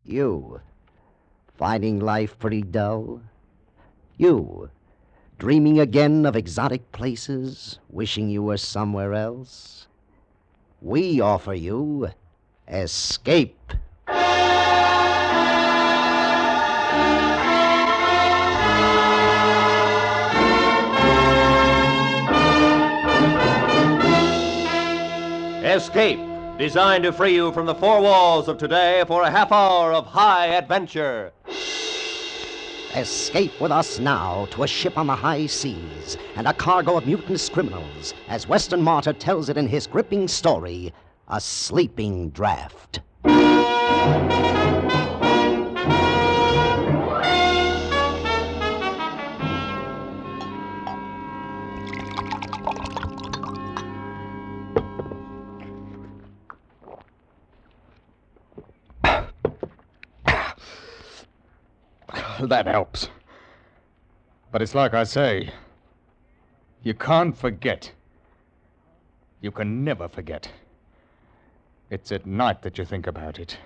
You, finding life pretty dull? You, dreaming again of exotic places, wishing you were somewhere else? We offer you escape. Escape, designed to free you from the four walls of today for a half hour of high adventure. Escape with us now to a ship on the high seas and a cargo of mutinous criminals, as Western Martyr tells it in his gripping story, A Sleeping Draft. That helps. But it's like I say, you can't forget. You can never forget. It's at night that you think about it,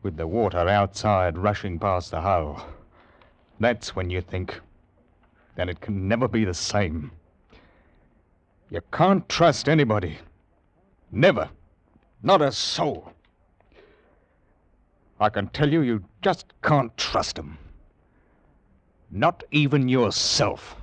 with the water outside rushing past the hull. That's when you think, then it can never be the same. You can't trust anybody. Never. Not a soul. I can tell you, you just can't trust them. Not even yourself.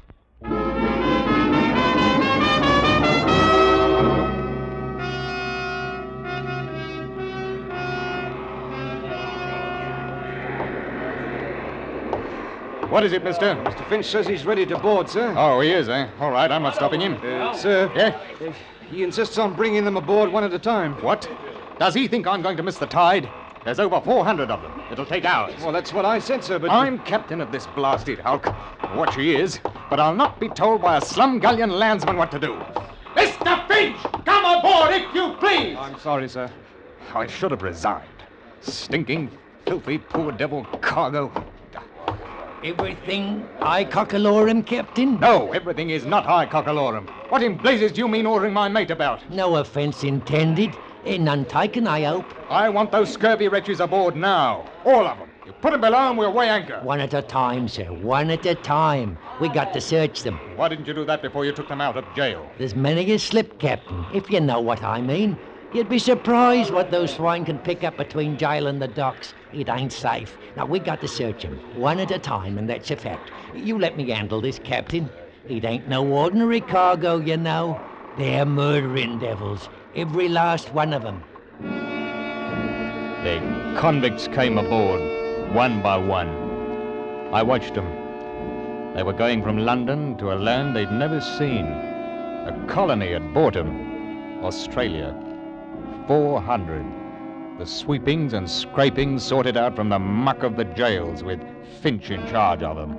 What is it, mister? Mr. Finch says he's ready to board, sir. Oh, he is, eh? All right, I'm not stopping him. Sir. Yeah? He insists on bringing them aboard one at a time. What? Does he think I'm going to miss the tide? There's over 400 of them. It'll take hours. Well, that's what I said, sir, but... I'm captain of this blasted hulk. What she is, but I'll not be told by a slum-gullion landsman what to do. Mr. Finch! Come aboard, if you please! I'm sorry, sir. I should have resigned. Stinking, filthy, poor devil cargo. Everything I cockalorum, Captain? No, everything is not high cockalorum. What in blazes do you mean ordering my mate about? No offence intended. None taken, I hope. I want those scurvy wretches aboard now. All of them. You put them below and we'll weigh anchor. One at a time, sir. One at a time. We got to search them. Why didn't you do that before you took them out of jail? There's many a slip, Captain, if you know what I mean. You'd be surprised what those swine can pick up between jail and the docks. It ain't safe. Now, we got to search them, one at a time, and that's a fact. You let me handle this, Captain. It ain't no ordinary cargo, you know. They're murdering devils. Every last one of them. The convicts came aboard, one by one. I watched them. They were going from London to a land they'd never seen. A colony had bought them. Australia. 400. The sweepings and scrapings sorted out from the muck of the jails, with Finch in charge of them.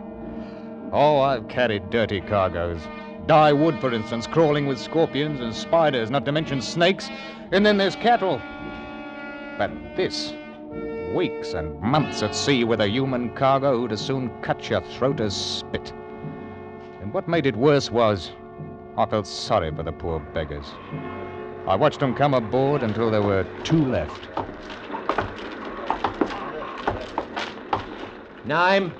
Oh, I've carried dirty cargoes. Dye wood, for instance, crawling with scorpions and spiders, not to mention snakes. And then there's cattle. But this, weeks and months at sea with a human cargo who'd as soon cut your throat as spit. And what made it worse was, I felt sorry for the poor beggars. I watched them come aboard until there were 2 left. Name?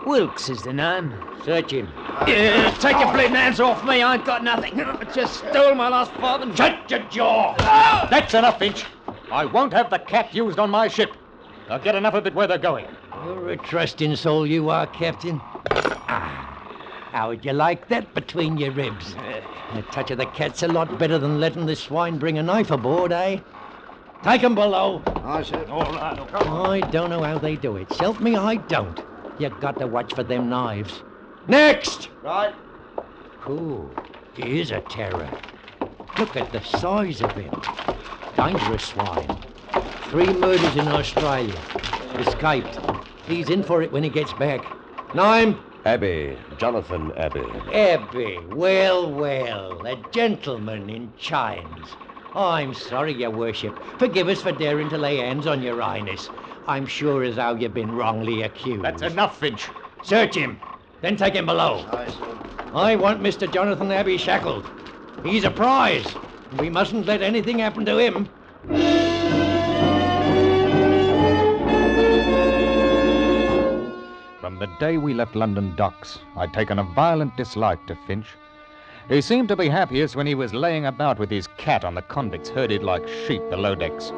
Wilkes is the name. Search him. Take your bleeding hands off me. I ain't got nothing. I just stole my last farthing. Shut your jaw! That's enough, Finch. I won't have the cat used on my ship. I'll get enough of it where they're going. You're a trusting soul, you are, Captain. How would you like that between your ribs? A touch of the cat's a lot better than letting the swine bring a knife aboard, eh? Take 'em below. I said... All right, I don't know how they do it. Self me, I don't. You got to watch for them knives. Next! Right. Ooh, he is a terror. Look at the size of him. Dangerous swine. 3 murders in Australia. Escaped. He's in for it when he gets back. Name? Abbey. Jonathan Abbey. Abbey. Well, well. A gentleman in chains. I'm sorry, your worship. Forgive us for daring to lay hands on your highness. I'm sure as how you've been wrongly accused. That's enough, Finch. Search him. Then take him below. I want Mr. Jonathan Abbey shackled. He's a prize. We mustn't let anything happen to him. day we left London docks, I'd taken a violent dislike to Finch. He seemed to be happiest when he was laying about with his cat on the convicts herded like sheep below decks.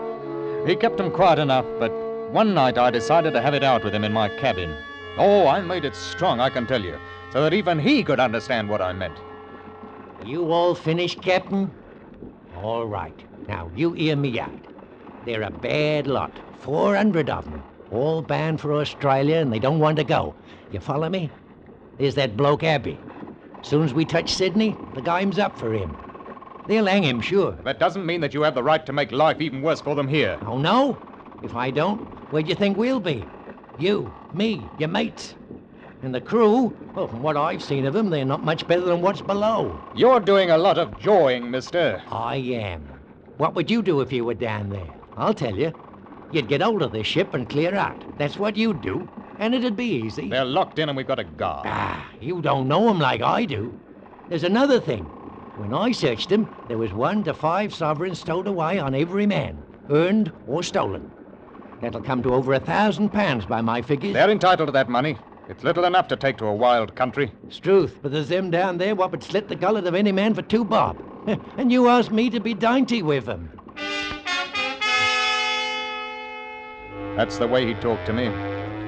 He kept them quiet enough, but one night I decided to have it out with him in my cabin. Oh, I made it strong, I can tell you, so that even he could understand what I meant. You all finished, Captain? All right. Now, you hear me out. They're a bad lot. 400 of them. All bound for Australia, and they don't want to go. You follow me? There's that bloke Abbey. Soon as we touch Sydney, the game's up for him. They'll hang him, sure. That doesn't mean that you have the right to make life even worse for them here. Oh, no? If I don't, where do you think we'll be? You, me, your mates. And the crew, well, from what I've seen of them, they're not much better than what's below. You're doing a lot of jawing, mister. I am. What would you do if you were down there? I'll tell you. You'd get hold of the ship and clear out. That's what you'd do. And it'd be easy. They're locked in and we've got a guard. You don't know them like I do. There's another thing. When I searched them, there was 1 to 5 sovereigns stowed away on every man, earned or stolen. That'll come to over £1,000 by my figures. They're entitled to that money. It's little enough to take to a wild country. It's truth, but there's them down there what would slit the gullet of any man for 2 bob. And you asked me to be dainty with them. That's the way he talked to me.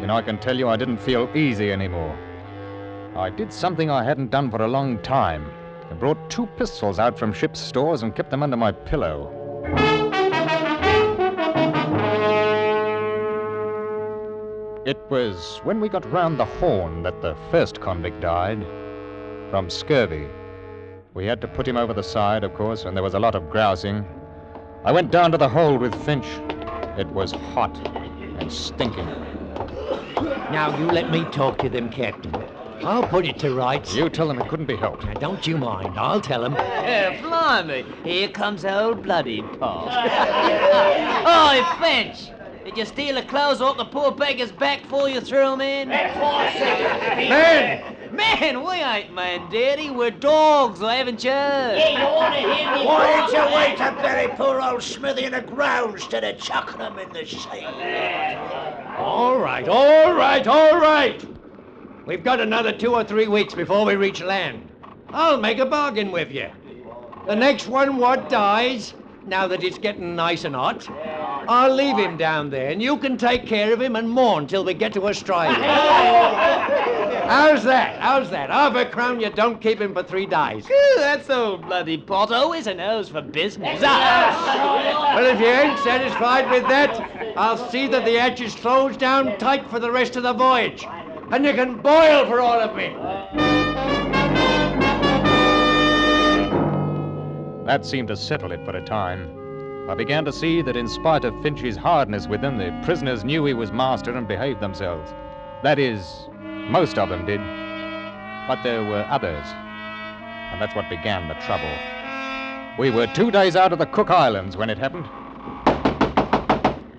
You know, I can tell you I didn't feel easy anymore. I did something I hadn't done for a long time. I brought 2 pistols out from ship's stores and kept them under my pillow. It was when we got round the Horn that the first convict died. From scurvy. We had to put him over the side, of course, and there was a lot of grousing. I went down to the hold with Finch. It was hot and stinking. Now, you let me talk to them, Captain. I'll put it to rights. You tell them it couldn't be helped. Now, don't you mind. I'll tell them. Blimey, here comes old bloody Paul. Oi, Finch! Did you steal the clothes off the poor beggar's back before you threw him in? Man! Man, we ain't man, Daddy. We're dogs, haven't you? Why did you wait to bury poor old Smithy in the ground instead of chucking him in the sea? All right. We've got another 2 or 3 weeks before we reach land. I'll make a bargain with you. The next one what dies, now that it's getting nice and hot, I'll leave him down there, and you can take care of him and mourn till we get to Australia. How's that? Half a crown you don't keep him for 3 days. That's old bloody Pot. Always a nose for business. Well, if you ain't satisfied with that, I'll see that the hatch is closed down tight for the rest of the voyage. And you can boil for all of me. That seemed to settle it for a time. I began to see that in spite of Finch's hardness with them, the prisoners knew he was master and behaved themselves. That is, most of them did. But there were others. And that's what began the trouble. We were 2 days out of the Cook Islands when it happened.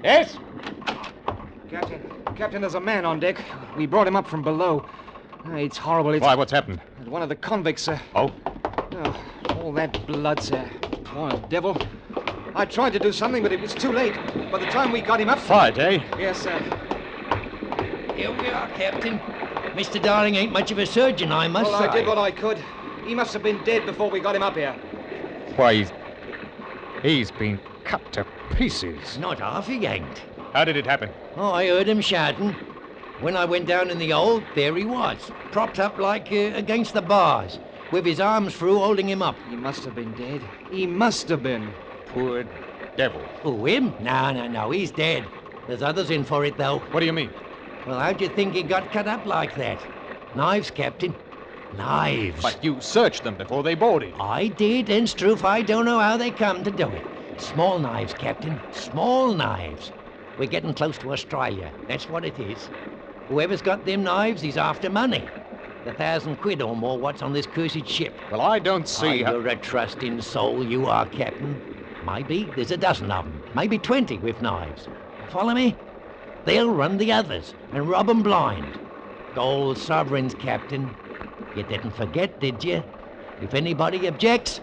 Yes? Captain, there's a man on deck. We brought him up from below. It's horrible. Why, what's happened? One of the convicts, sir. Oh? All that blood, sir. Poor devil. I tried to do something, but it was too late. By the time we got him up... Fight, eh? Yes, sir. Here we are, Captain. Mr. Darling ain't much of a surgeon, I must say. Well, I did what I could. He must have been dead before we got him up here. Why, he's been cut to pieces. Not half he ain't. How did it happen? Oh, I heard him shouting. When I went down in the hold, there he was, propped up like against the bars, with his arms through holding him up. He must have been dead. He must have been. Poor devil. Who, him? No, he's dead. There's others in for it, though. What do you mean? Well, how'd you think he got cut up like that? Knives, Captain. Knives. But you searched them before they boarded. I did, and struth, I don't know how they come to do it. Small knives, Captain. Small knives. We're getting close to Australia. That's what it is. Whoever's got them knives, he's after money. The £1,000 or more what's on this cursed ship. Well, I don't see how... You're a trusting soul, you are, Captain. Maybe there's a dozen of them. Maybe 20 with knives. Follow me? They'll run the others and rob 'em blind. Gold sovereigns, Captain. You didn't forget, did you? If anybody objects,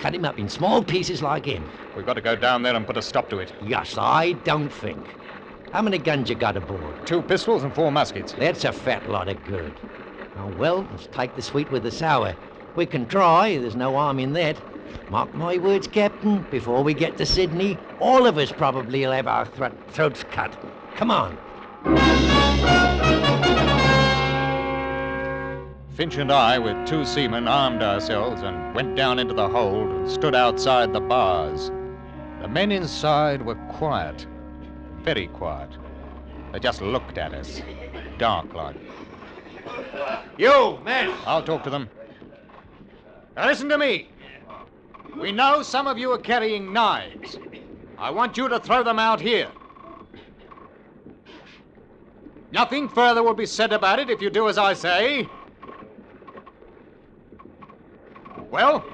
cut him up in small pieces like him. We've got to go down there and put a stop to it. Yes, I don't think. How many guns you got aboard? 2 pistols and 4 muskets. That's a fat lot of good. Oh, well, let's take the sweet with the sour. We can try, there's no harm in that. Mark my words, Captain, before we get to Sydney, all of us probably will have our throats cut. Come on. Finch and I, with 2 seamen, armed ourselves and went down into the hold and stood outside the bars. The men inside were quiet, very quiet. They just looked at us, dark like. You, men! I'll talk to them. Now listen to me. We know some of you are carrying knives. I want you to throw them out here. Nothing further will be said about it if you do as I say. Well?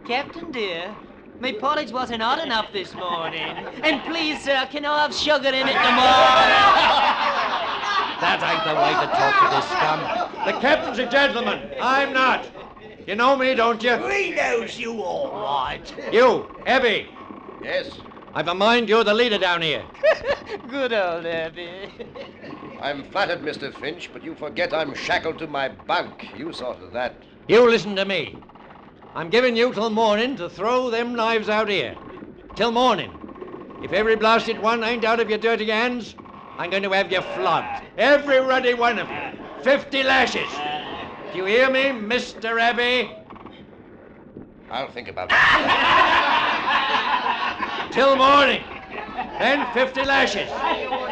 Captain dear, my porridge wasn't hot enough this morning. And please, sir, can I have sugar in it tomorrow? That ain't the way to talk to this scum. The captain's a gentleman. I'm not. You know me, don't you? He knows you all right. You, Abby. Yes? I've a mind you're the leader down here. Good old Abby. I'm flattered, Mr. Finch, but you forget I'm shackled to my bunk. You saw to that. You listen to me. I'm giving you till morning to throw them knives out here. Till morning. If every blasted one ain't out of your dirty hands, I'm going to have you flogged. Every ruddy one of you. 50 lashes. Do you hear me, Mr. Abbey? I'll think about it. Till morning. Then 50 lashes.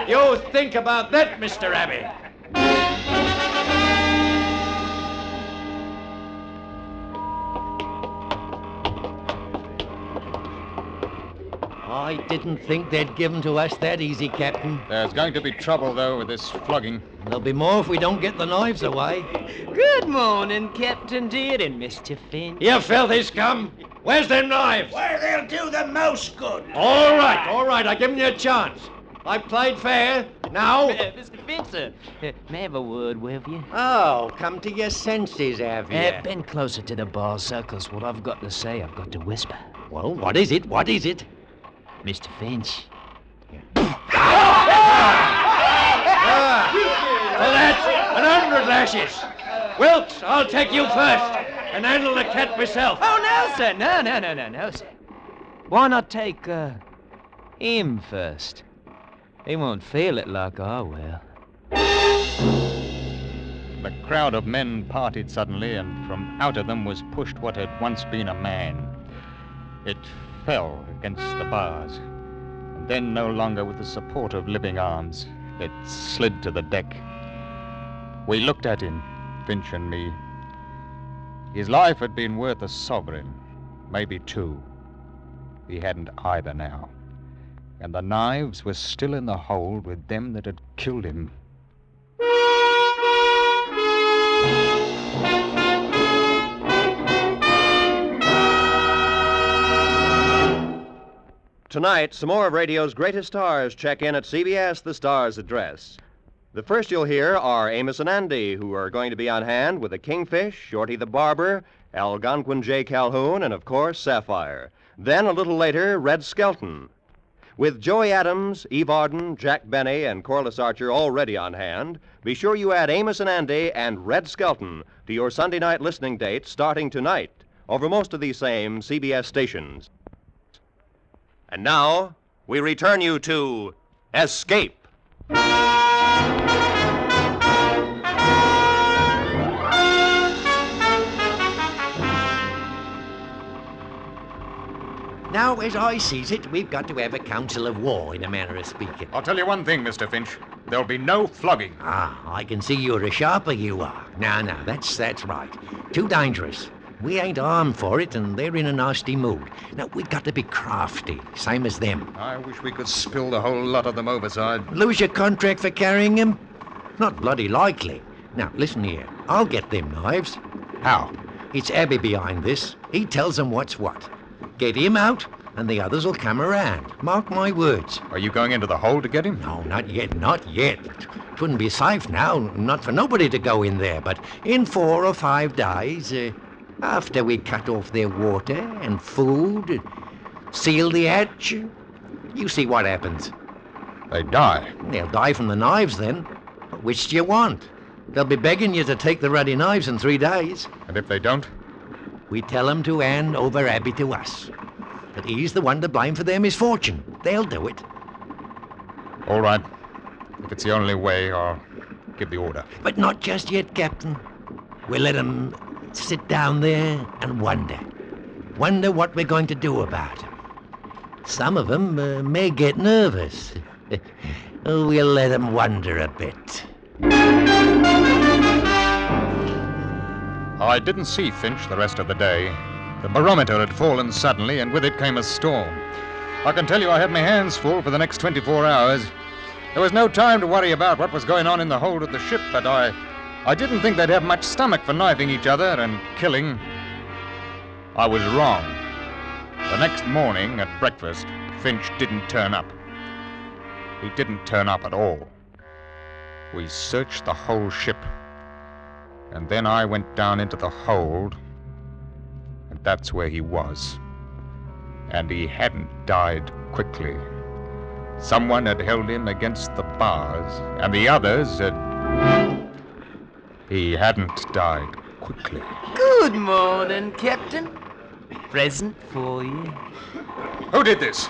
You think about that, Mr. Abbey. I didn't think they'd give 'em to us that easy, Captain. There's going to be trouble, though, with this flogging. There'll be more if we don't get the knives away. Good morning, Captain dear and Mr. Finch. You filthy scum. Where's them knives? Where they'll do the most good. All right. I've given you a chance. I've played fair. Now... Mr. Finch, sir, may I have a word with you? Oh, come to your senses, have you? Bend closer to the bar, sir, 'cause what I've got to say, I've got to whisper. Well, what is it? What is it? Mr. Finch. For that, 100 lashes. Wilkes, I'll take you first and handle the cat myself. Oh, no, sir. No, sir. Why not take, him first? He won't feel it like I will. The crowd of men parted suddenly, and from out of them was pushed what had once been a man. It fell against the bars, and then no longer with the support of living arms, it slid to the deck. We looked at him, Finch and me. His life had been worth a sovereign, maybe 2. He hadn't either now, and the knives were still in the hold with them that had killed him. Tonight, some more of radio's greatest stars check in at CBS, the Star's address. The first you'll hear are Amos and Andy, who are going to be on hand with the Kingfish, Shorty the Barber, Algonquin J. Calhoun, and, of course, Sapphire. Then, a little later, Red Skelton. With Joey Adams, Eve Arden, Jack Benny, and Corliss Archer already on hand, be sure you add Amos and Andy and Red Skelton to your Sunday night listening dates starting tonight over most of these same CBS stations. And now, we return you to Escape. Now, as I sees it, we've got to have a council of war, in a manner of speaking. I'll tell you one thing, Mr. Finch. There'll be no flogging. Ah, I can see you're a sharper, you are. No, that's right. Too dangerous. We ain't armed for it, and they're in a nasty mood. Now, we've got to be crafty, same as them. I wish we could spill the whole lot of them overside. Lose your contract for carrying them? Not bloody likely. Now, listen here. I'll get them knives. How? It's Abby behind this. He tells them what's what. Get him out, and the others will come around. Mark my words. Are you going into the hole to get him? No, not yet. It wouldn't be safe now, not for nobody to go in there. But in 4 or 5 days, after we cut off their water and food, seal the hatch, you see what happens. They die. They'll die from the knives then. Which do you want? They'll be begging you to take the ruddy knives in 3 days. And if they don't? We tell them to hand over Abby to us. That he's the one to blame for their misfortune. They'll do it. All right. If it's the only way, I'll give the order. But not just yet, Captain. We'll let them sit down there and wonder. Wonder what we're going to do about them. Some of them may get nervous. We'll let them wonder a bit. I didn't see Finch the rest of the day. The barometer had fallen suddenly, and with it came a storm. I can tell you I had my hands full for the next 24 hours. There was no time to worry about what was going on in the hold of the ship, but I didn't think they'd have much stomach for knifing each other and killing. I was wrong. The next morning at breakfast, Finch didn't turn up. He didn't turn up at all. We searched the whole ship. And then I went down into the hold, and that's where he was. And he hadn't died quickly. Someone had held him against the bars, and the others had... He hadn't died quickly. Good morning, Captain. Present for you. Who did this?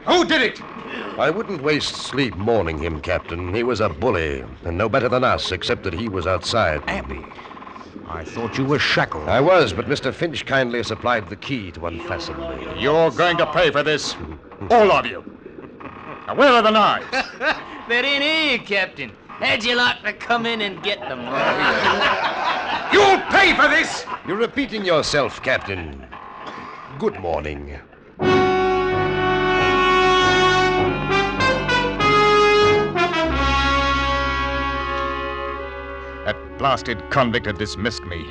Who did it? I wouldn't waste sleep mourning him, Captain. He was a bully, and no better than us, except that he was outside. Abby, I thought you were shackled. I was, but Mr. Finch kindly supplied the key to unfasten me. You're going to pay for this. All of you. Now, where are the knives? They're in here, Captain. How'd you like to come in and get them? You'll pay for this! You're repeating yourself, Captain. Good morning. That blasted convict had dismissed me.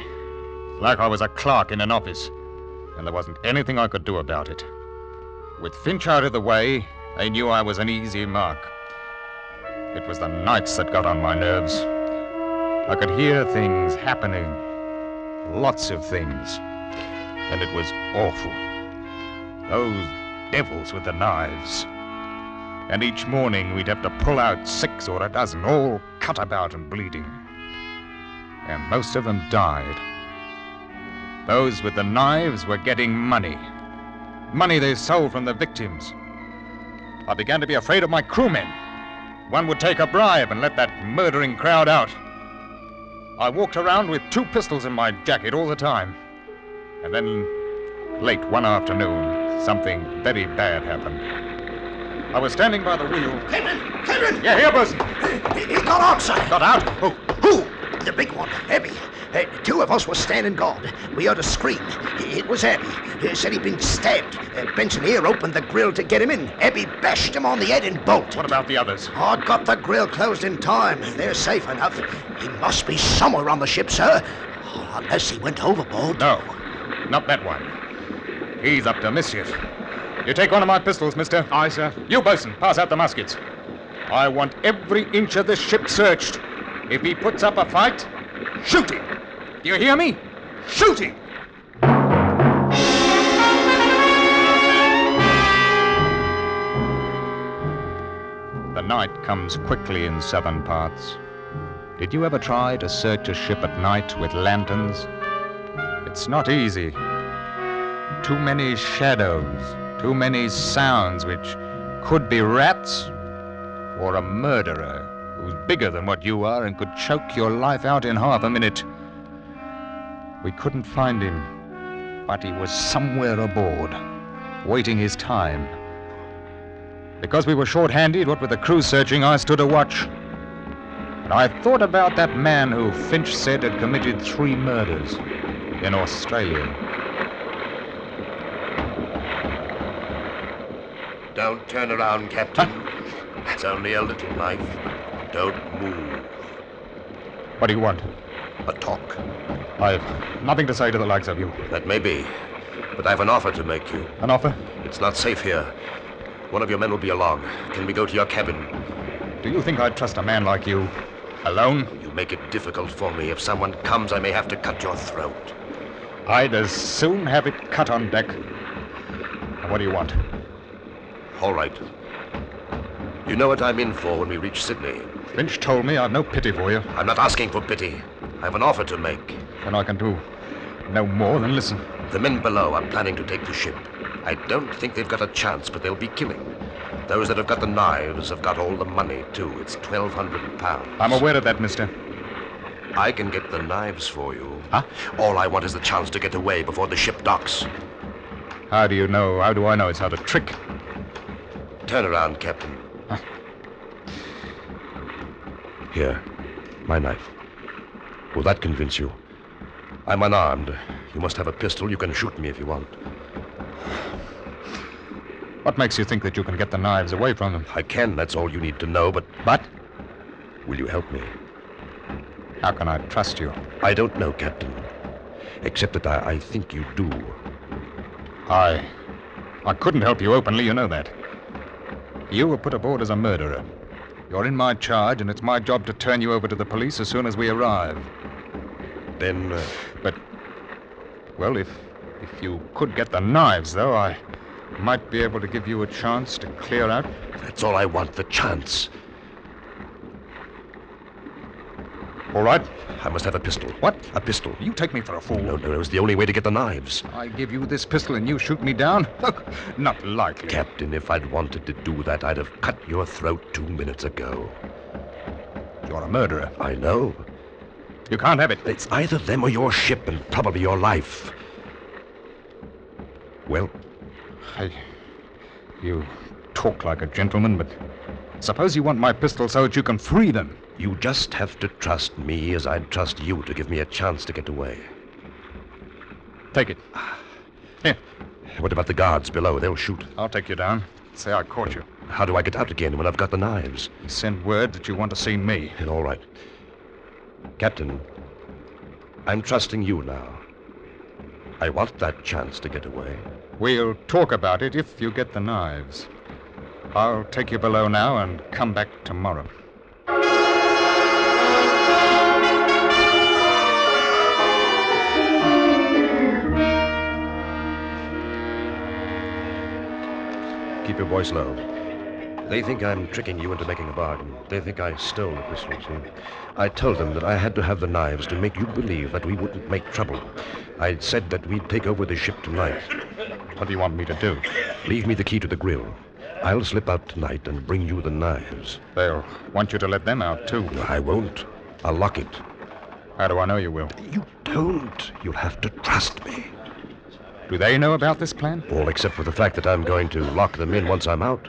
Like I was a clerk in an office. And there wasn't anything I could do about it. With Finch out of the way, they knew I was an easy mark. It was the nights that got on my nerves. I could hear things happening. Lots of things. And it was awful. Those devils with the knives. And each morning we'd have to pull out 6 or a dozen, all cut about and bleeding. And most of them died. Those with the knives were getting money. Money they sold from the victims. I began to be afraid of my crewmen. One would take a bribe and let that murdering crowd out. I walked around with 2 pistols in my jacket all the time. And then, late one afternoon, something very bad happened. I was standing by the wheel. Captain! Yeah, here, bosun. He got out, sir. Got out? Who? The big one, Abby. 2 of us were standing guard. We heard a scream. It was Abby. Said he'd been stabbed. Benson here opened the grill to get him in. Abby bashed him on the head and bolted. What about the others? I got the grill closed in time. They're safe enough. He must be somewhere on the ship, sir. Unless he went overboard. No, not that one. He's up to mischief. You take one of my pistols, mister. Aye, sir. You, bosun, pass out the muskets. I want every inch of this ship searched. If he puts up a fight, shoot him. Do you hear me? Shoot him! The night comes quickly in southern parts. Did you ever try to search a ship at night with lanterns? It's not easy. Too many shadows, too many sounds which could be rats or a murderer who's bigger than what you are and could choke your life out in half a minute. We couldn't find him, but he was somewhere aboard, waiting his time. Because we were short-handed, what with the crew searching, I stood a watch. And I thought about that man who Finch said had committed 3 murders in Australia. Don't turn around, Captain. It's only a little knife. Don't move. What do you want? A talk. I've nothing to say to the likes of you. That may be. But I've an offer to make you. An offer? It's not safe here. One of your men will be along. Can we go to your cabin? Do you think I'd trust a man like you? Alone? You make it difficult for me. If someone comes, I may have to cut your throat. I'd as soon have it cut on deck. Now, what do you want? All right. You know what I'm in for when we reach Sydney. Finch told me I've no pity for you. I'm not asking for pity. I have an offer to make. And I can do no more than listen. The men below are planning to take the ship. I don't think they've got a chance, but they'll be killing. Those that have got the knives have got all the money, too. It's £1,200. I'm aware of that, mister. I can get the knives for you. Huh? All I want is the chance to get away before the ship docks. How do I know it's not a trick? Turn around, Captain. Huh? Here, my knife. Will that convince you? I'm unarmed. You must have a pistol. You can shoot me if you want. What makes you think that you can get the knives away from them? I can, that's all you need to know, but... But? Will you help me? How can I trust you? I don't know, Captain. Except that I think you do. I couldn't help you openly, you know that. You were put aboard as a murderer. You're in my charge, and it's my job to turn you over to the police as soon as we arrive. Then, But, well, if you could get the knives, though, I might be able to give you a chance to clear out. That's all I want, the chance. All right. I must have a pistol. What? A pistol. You take me for a fool. No, it was the only way to get the knives. I give you this pistol and you shoot me down? Not likely. Captain, if I'd wanted to do that, I'd have cut your throat 2 minutes ago. You're a murderer. I know. You can't have it. It's either them or your ship, and probably your life. Well? You talk like a gentleman, but suppose you want my pistol so that you can free them. You just have to trust me as I'd trust you to give me a chance to get away. Take it. Here. What about the guards below? They'll shoot. I'll take you down. Say I caught you. How do I get out again when I've got the knives? Send word that you want to see me. All right. Captain, I'm trusting you now. I want that chance to get away. We'll talk about it if you get the knives. I'll take you below now and come back tomorrow. Keep your voice low. They think I'm tricking you into making a bargain. They think I stole the pistol, see? I told them that I had to have the knives to make you believe that we wouldn't make trouble. I said that we'd take over the ship tonight. What do you want me to do? Leave me the key to the grill. I'll slip out tonight and bring you the knives. They'll want you to let them out, too. No, I won't. I'll lock it. How do I know you will? You don't. You'll have to trust me. Do they know about this plan? All except for the fact that I'm going to lock them in once I'm out.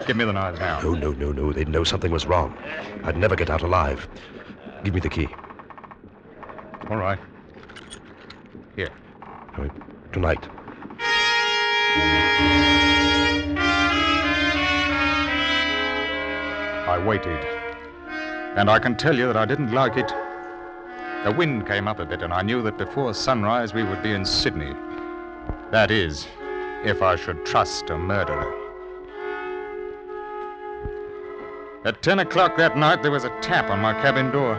Give me the knives now. No. They'd know something was wrong. I'd never get out alive. Give me the key. All right. Here. All right. Tonight. I waited. And I can tell you that I didn't like it. The wind came up a bit, and I knew that before sunrise we would be in Sydney. That is, if I should trust a murderer. At 10 o'clock that night, there was a tap on my cabin door.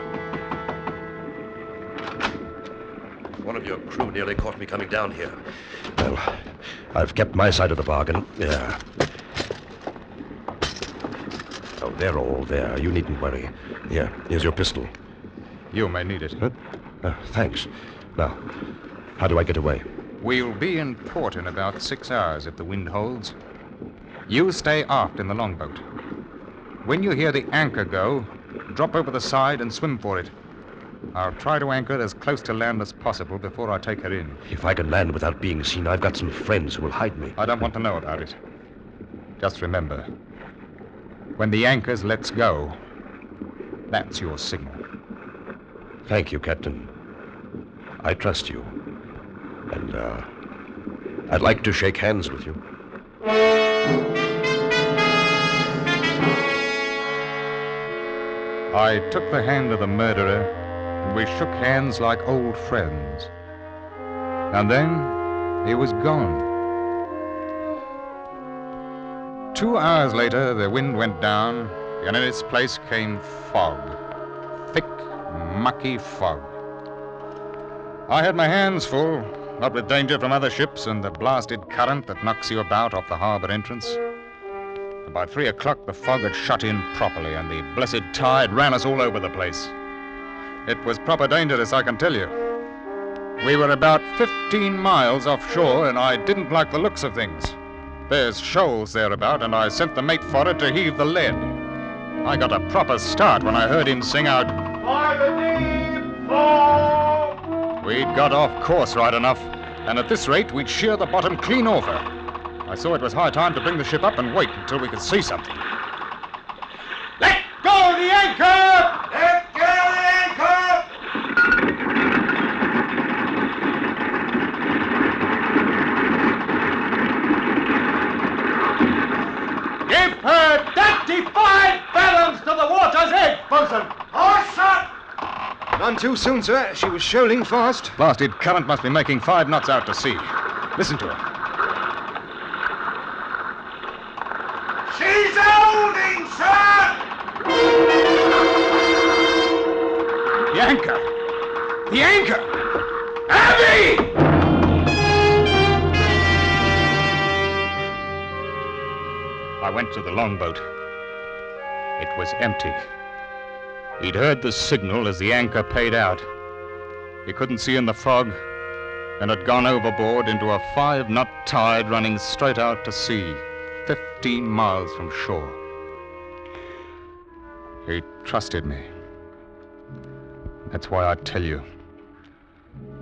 One of your crew nearly caught me coming down here. Well, I've kept my side of the bargain. Yeah. Oh, they're all there. You needn't worry. Here's your pistol. You may need it. Huh? Thanks. Now, how do I get away? We'll be in port in about 6 hours if the wind holds. You stay aft in the longboat. When you hear the anchor go, drop over the side and swim for it. I'll try to anchor as close to land as possible before I take her in. If I can land without being seen, I've got some friends who will hide me. I don't want to know about it. Just remember, when the anchors lets go, that's your signal. Thank you, Captain. I trust you. And, I'd like to shake hands with you. I took the hand of the murderer, and we shook hands like old friends. And then he was gone. 2 hours later, the wind went down, and in its place came fog. Thick, mucky fog. I had my hands full, what with danger from other ships and the blasted current that knocks you about off the harbor entrance. By 3 o'clock, the fog had shut in properly, and the blessed tide ran us all over the place. It was proper dangerous, I can tell you. We were about 15 miles offshore, and I didn't like the looks of things. There's shoals thereabout, and I sent the mate for it to heave the lead. I got a proper start when I heard him sing out, "By the deep fall!" We'd got off course right enough, and at this rate, we'd shear the bottom clean off her. I saw it was high time to bring the ship up and wait until we could see something. Let go the anchor! Let go the anchor! Give her 35 fathoms to the water's edge, bosun! Horse up! None too soon, sir. She was shoaling fast. Blasted current must be making 5 knots out to sea. Listen to her. She's holding, sir! The anchor! The anchor! Abby! I went to the longboat. It was empty. He'd heard the signal as the anchor paid out. He couldn't see in the fog and had gone overboard into a 5-knot tide running straight out to sea, 15 miles from shore. He trusted me. That's why I tell you,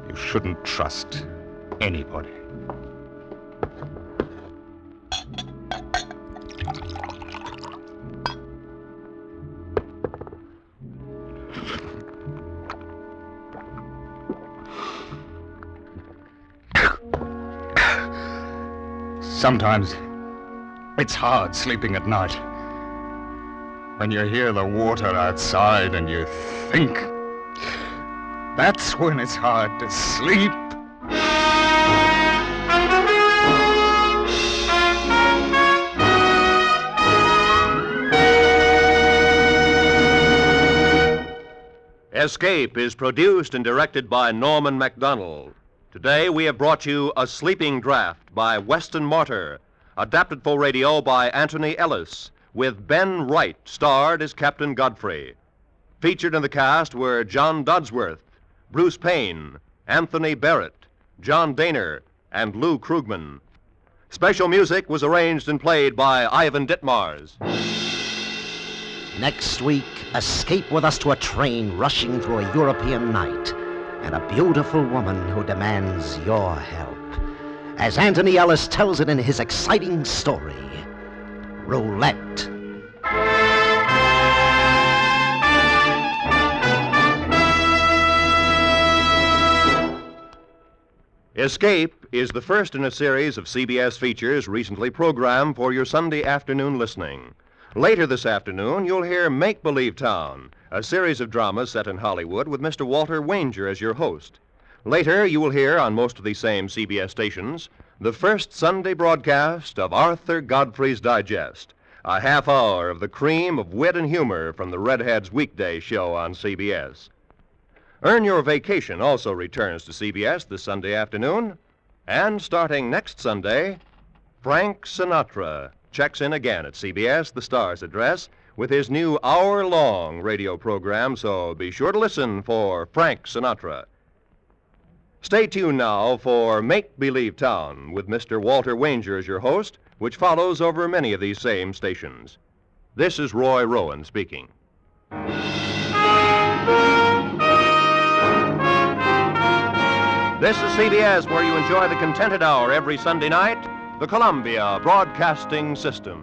you shouldn't trust anybody. Sometimes it's hard sleeping at night. When you hear the water outside and you think, that's when it's hard to sleep. Escape is produced and directed by Norman MacDonald. Today we have brought you A Sleeping Draft by Weston Martyr, adapted for radio by Anthony Ellis, with Ben Wright starred as Captain Godfrey. Featured in the cast were John Dodsworth, Bruce Payne, Anthony Barrett, John Daner, and Lou Krugman. Special music was arranged and played by Ivan Ditmars. Next week, escape with us to a train rushing through a European night and a beautiful woman who demands your help. As Anthony Ellis tells it in his exciting story, Roulette. Escape is the first in a series of CBS features recently programmed for your Sunday afternoon listening. Later this afternoon, you'll hear Make Believe Town, a series of dramas set in Hollywood with Mr. Walter Wanger as your host. Later, you will hear on most of these same CBS stations the first Sunday broadcast of Arthur Godfrey's Digest, a half hour of the cream of wit and humor from the Redheads weekday show on CBS. Earn Your Vacation also returns to CBS this Sunday afternoon, and starting next Sunday, Frank Sinatra checks in again at CBS, the Star's address, with his new hour-long radio program, so be sure to listen for Frank Sinatra. Stay tuned now for Make Believe Town with Mr. Walter Wanger as your host, which follows over many of these same stations. This is Roy Rowan speaking. This is CBS, where you enjoy the Contented Hour every Sunday night, the Columbia Broadcasting System.